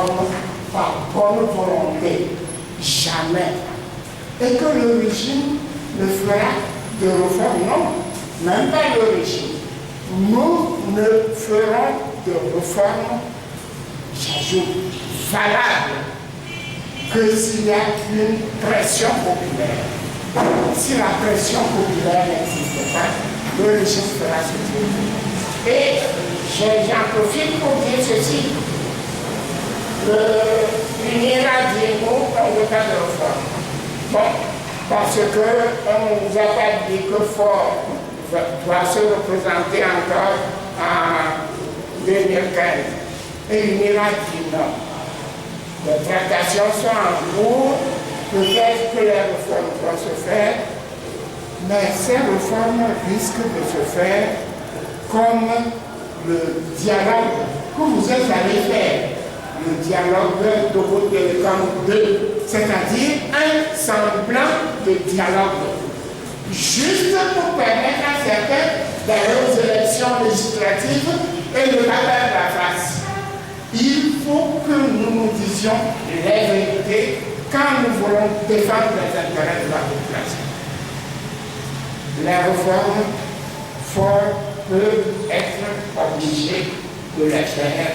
réforme par bonne volonté. Jamais. Et que le régime ne fera de réforme, non, même pas le régime. Nous ne ferons de réforme, j'ajoute, valable, que s'il y a une pression populaire. Si la pression populaire n'existe pas, le régime fera ce qu'il veut. Et j'en profite pour dire ceci. Il ira dire nous dans le cas de réforme. Bon, parce qu'on ne nous a pas dit que Ford va se représenter encore en 2015. Et il ira dire non. Les tractations sont en cours, peut-être que les réformes vont se faire, mais ces réformes risquent de se faire comme le dialogue que vous êtes allé faire, le dialogue de votre télécom 2, c'est-à-dire un semblant de dialogue, juste pour permettre à certains d'aller aux élections législatives et de la perdre la face. Il faut que nous nous disions les vérités quand nous voulons défendre les intérêts de la population. Les réformes peuvent être obligées de les faire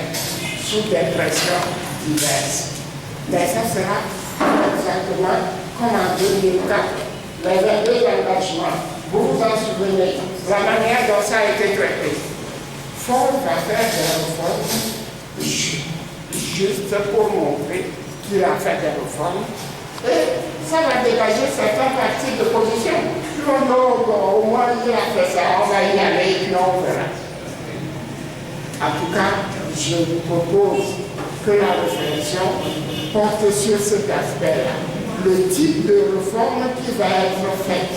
sous des pressions diverses. Mais ça sera exactement comme en 2004. Les 22 engagements, vous vous en souvenez, la manière dont ça a été traité. Ford va faire des réformes juste pour montrer qu'il a fait des réformes. Et ça va dégager certains partis de position. Au moins il a fait ça, on va y aller, puis on verra. En tout cas, je vous propose que la réflexion porte sur cet aspect-là. Le type de réforme qui va être faite.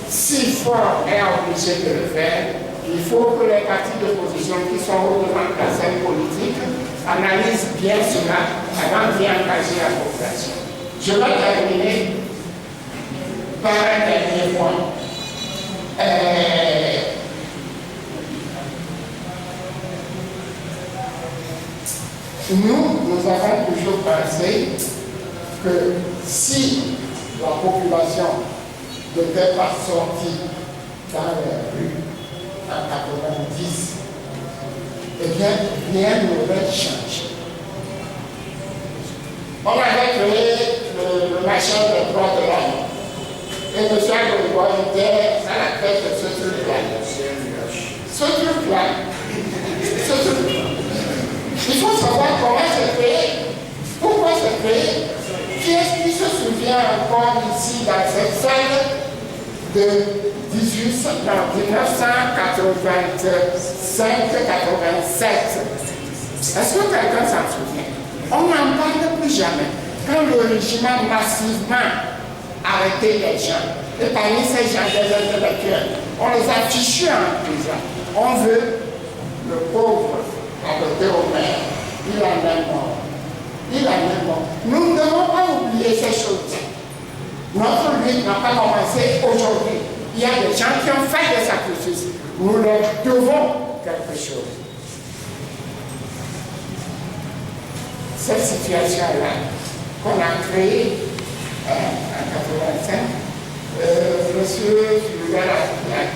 Si Ford est obligé de le faire, il faut que les partis d'opposition qui sont au devant de la scène politique analysent bien cela avant d'y engager la population. Je vais terminer par un dernier point. Nous avons toujours pensé que si la population n'était pas sortie dans les rues en 90, eh bien, rien n'aurait changé. On avait créé le machin des droits de l'homme. Et M. Grégoire était à la tête de ce truc-là. Il faut savoir comment c'est créé, pourquoi c'est créé. Qui est-ce qui se souvient encore ici dans cette salle de 1985-87? Est-ce que quelqu'un s'en souvient? On n'en parle plus jamais. Quand le régime a massivement arrêté les gens, et parmi ces gens, des intellectuels, on les a fichus en prison. On veut le pauvre arrêté au maire. Il en est mort. Nous ne devons pas oublier ces choses. Notre lutte n'a pas commencé aujourd'hui. Il y a des gens qui ont fait des sacrifices. Nous leur devons quelque chose. Cette situation-là qu'on a créée en 85, monsieur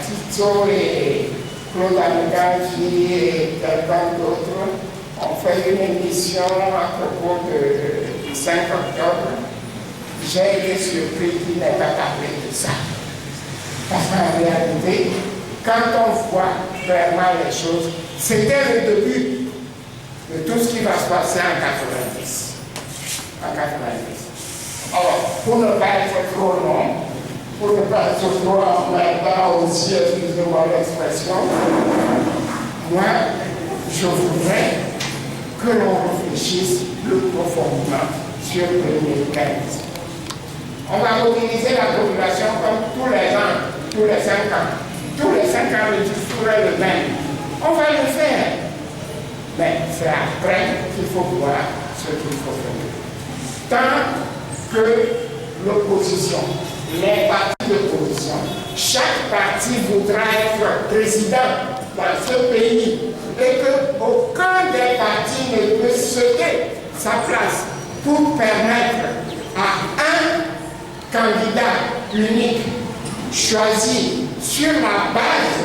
Tito et Claude Amigaji et quelqu'un d'autre ont fait une émission à propos du 5 octobre. J'ai été surpris qu'il n'ait pas parlé de ça. Parce qu'en réalité, quand on voit vraiment les choses, c'était le début de tout ce qui va se passer en 90. Alors, pour ne pas être trop long, pour ne pas être trop emmerdant aussi, excusez-moi l'expression, moi, je voudrais que l'on réfléchisse plus profondément sur 2015. On va mobiliser la population comme tous les ans, tous les 5 ans. Tous les 5 ans, le discours est le même. On va le faire. Mais c'est après qu'il faut voir ce qu'il faut faire. Tant que l'opposition, les partis d'opposition, chaque parti voudra être président dans ce pays et qu'aucun des partis ne peut céder sa place pour permettre à un candidat unique choisi sur la base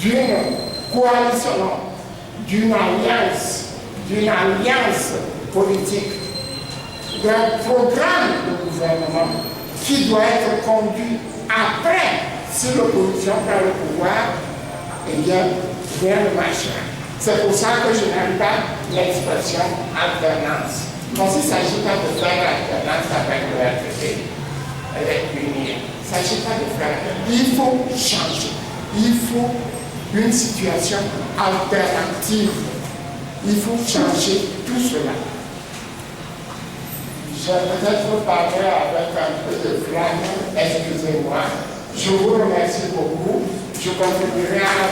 d'une coalition, d'une alliance politique, d'un programme de gouvernement qui doit être conduit après, si l'opposition prend le pouvoir, eh bien, vient le machin. C'est pour ça que je n'aime pas l'expression alternance. Parce qu'il ne s'agit pas de faire l'alternance avec le RPP, avec l'Union. Il ne s'agit pas de faire. Il faut changer. Il faut une situation alternative. Il faut changer tout cela. Je vais peut-être parler avec un peu de flamme, excusez-moi. Je vous remercie beaucoup. Je contribuerai à la